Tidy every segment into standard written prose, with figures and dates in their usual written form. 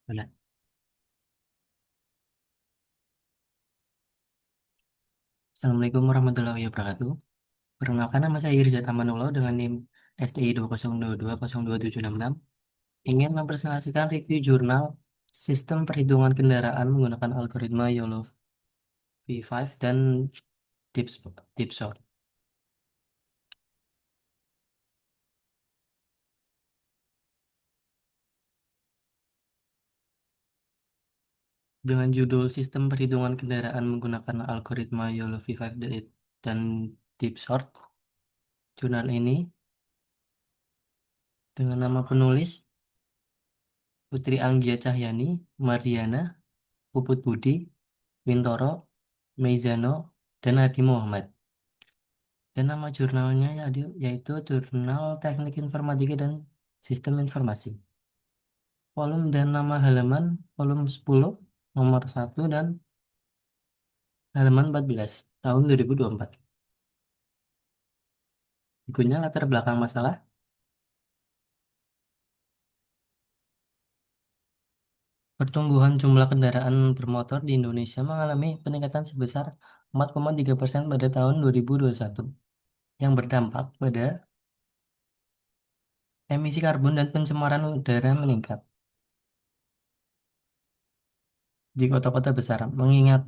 Mana? Assalamualaikum warahmatullahi wabarakatuh. Perkenalkan nama saya Irzat Amanullah dengan NIM STI 202202766. Ingin mempresentasikan review jurnal Sistem Perhitungan Kendaraan menggunakan algoritma YOLO V5 dan DeepShot. Dengan judul Sistem Perhitungan Kendaraan menggunakan algoritma YOLO V5 dan DeepShot, jurnal ini dengan nama penulis Putri Anggia Cahyani, Mariana, Puput Budi, Wintoro, Meizano, dan Adi Muhammad. Dan nama jurnalnya yaitu Jurnal Teknik Informatika dan Sistem Informasi. Volume dan nama halaman volume 10, nomor 1 dan halaman 14, tahun 2024. Berikutnya latar belakang masalah. Pertumbuhan jumlah kendaraan bermotor di Indonesia mengalami peningkatan sebesar 4,3% pada tahun 2021 yang berdampak pada emisi karbon dan pencemaran udara meningkat di kota-kota besar. Mengingat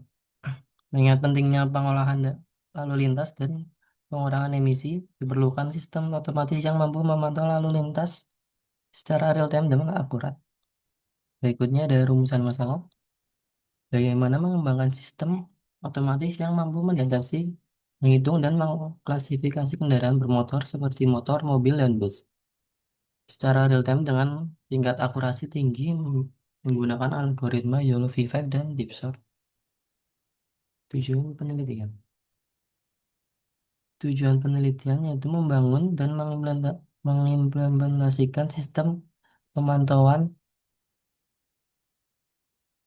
pentingnya pengolahan lalu lintas dan pengurangan emisi, diperlukan sistem otomatis yang mampu memantau lalu lintas secara real time dan akurat. Berikutnya ada rumusan masalah. Bagaimana mengembangkan sistem otomatis yang mampu mendeteksi, menghitung, dan mengklasifikasi kendaraan bermotor seperti motor, mobil, dan bus secara real time dengan tingkat akurasi tinggi menggunakan algoritma YOLO V5 dan DeepShot. Tujuan penelitian. Tujuan penelitian yaitu membangun dan mengimplementasikan sistem pemantauan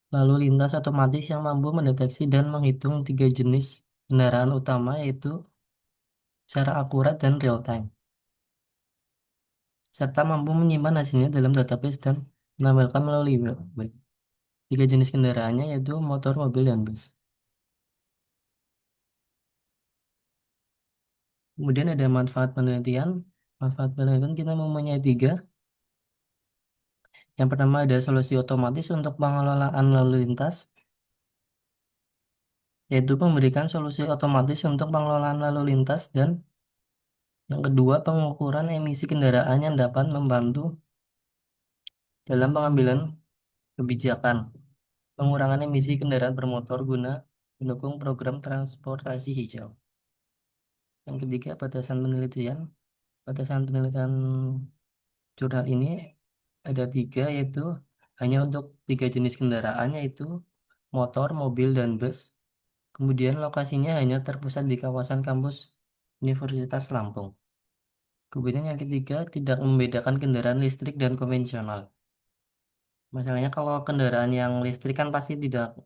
lalu lintas otomatis yang mampu mendeteksi dan menghitung tiga jenis kendaraan utama yaitu secara akurat dan real time, serta mampu menyimpan hasilnya dalam database dan menampilkan melalui web. Tiga jenis kendaraannya yaitu motor, mobil, dan bus. Kemudian ada manfaat penelitian. Manfaat penelitian kita mempunyai tiga. Yang pertama ada solusi otomatis untuk pengelolaan lalu lintas, yaitu memberikan solusi otomatis untuk pengelolaan lalu lintas, dan yang kedua pengukuran emisi kendaraan yang dapat membantu dalam pengambilan kebijakan pengurangan emisi kendaraan bermotor guna mendukung program transportasi hijau. Yang ketiga batasan penelitian jurnal ini ada tiga, yaitu hanya untuk tiga jenis kendaraan yaitu motor, mobil, dan bus. Kemudian lokasinya hanya terpusat di kawasan kampus Universitas Lampung. Kemudian yang ketiga, tidak membedakan kendaraan listrik dan konvensional. Masalahnya kalau kendaraan yang listrik kan pasti tidak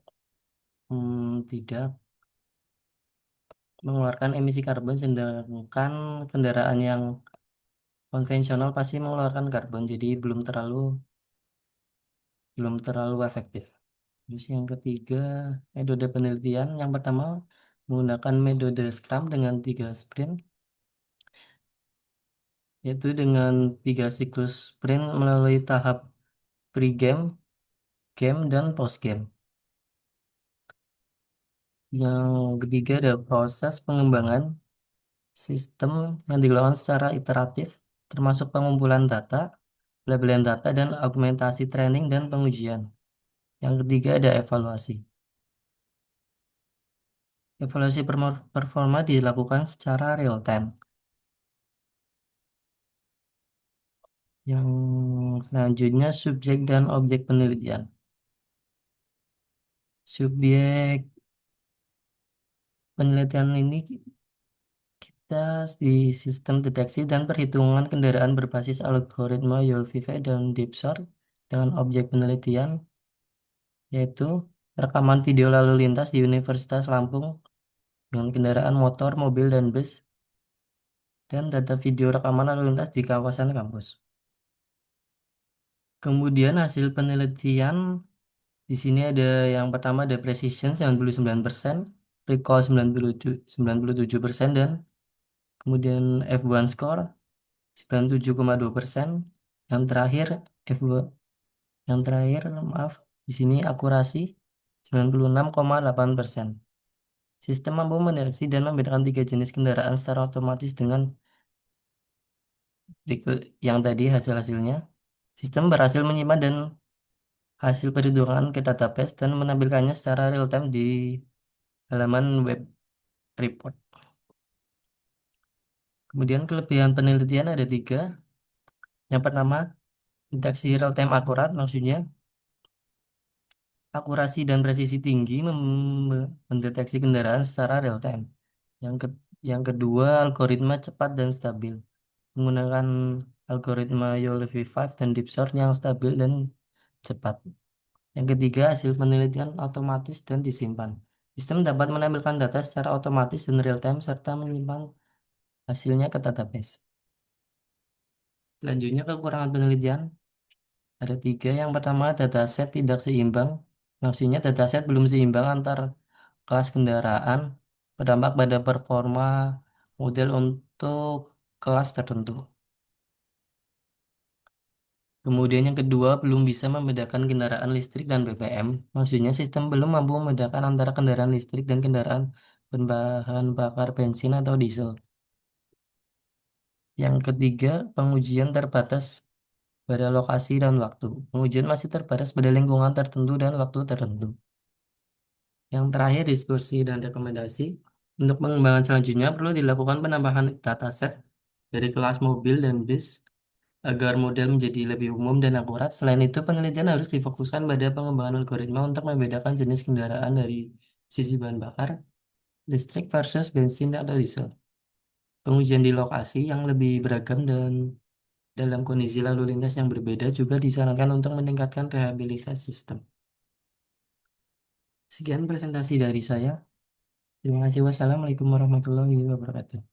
mengeluarkan emisi karbon, sedangkan kendaraan yang konvensional pasti mengeluarkan karbon, jadi belum terlalu efektif. Terus yang ketiga, metode penelitian. Yang pertama, menggunakan metode Scrum dengan 3 sprint, yaitu dengan 3 siklus sprint melalui tahap pre-game, game, dan post-game. Yang ketiga ada proses pengembangan sistem yang dilakukan secara iteratif, termasuk pengumpulan data, pelabelan data, dan augmentasi training dan pengujian. Yang ketiga ada evaluasi. Evaluasi performa dilakukan secara real time. Yang selanjutnya subjek dan objek penelitian. Subjek penelitian ini kita di sistem deteksi dan perhitungan kendaraan berbasis algoritma Yolvive dan DeepShot dengan objek penelitian yaitu rekaman video lalu lintas di Universitas Lampung dengan kendaraan motor, mobil, dan bus, dan data video rekaman lalu lintas di kawasan kampus. Kemudian hasil penelitian di sini ada yang pertama ada precision 99%, recall 97% dan kemudian F1 score 97,2%. Yang terakhir F2 yang terakhir maaf di sini akurasi 96,8%. Sistem mampu mendeteksi dan membedakan tiga jenis kendaraan secara otomatis dengan berikut yang tadi hasil-hasilnya. Sistem berhasil menyimpan dan hasil perhitungan ke database dan menampilkannya secara real time di halaman web report. Kemudian kelebihan penelitian ada tiga. Yang pertama, deteksi real time akurat, maksudnya akurasi dan presisi tinggi mendeteksi kendaraan secara real time. Yang ke- yang kedua, algoritma cepat dan stabil. Menggunakan algoritma YOLOv5 dan Deep Sort yang stabil dan cepat. Yang ketiga, hasil penelitian otomatis dan disimpan. Sistem dapat menampilkan data secara otomatis dan real time serta menyimpan hasilnya ke database. Selanjutnya, kekurangan penelitian ada tiga. Yang pertama, dataset tidak seimbang. Maksudnya dataset belum seimbang antar kelas kendaraan, berdampak pada performa model untuk kelas tertentu. Kemudian yang kedua, belum bisa membedakan kendaraan listrik dan BBM. Maksudnya sistem belum mampu membedakan antara kendaraan listrik dan kendaraan berbahan bakar bensin atau diesel. Yang ketiga, pengujian terbatas pada lokasi dan waktu. Pengujian masih terbatas pada lingkungan tertentu dan waktu tertentu. Yang terakhir, diskusi dan rekomendasi. Untuk pengembangan selanjutnya perlu dilakukan penambahan dataset dari kelas mobil dan bis agar model menjadi lebih umum dan akurat. Selain itu, penelitian harus difokuskan pada pengembangan algoritma untuk membedakan jenis kendaraan dari sisi bahan bakar, listrik versus bensin atau diesel. Pengujian di lokasi yang lebih beragam dan dalam kondisi lalu lintas yang berbeda juga disarankan untuk meningkatkan rehabilitasi sistem. Sekian presentasi dari saya. Terima kasih. Wassalamualaikum warahmatullahi wabarakatuh.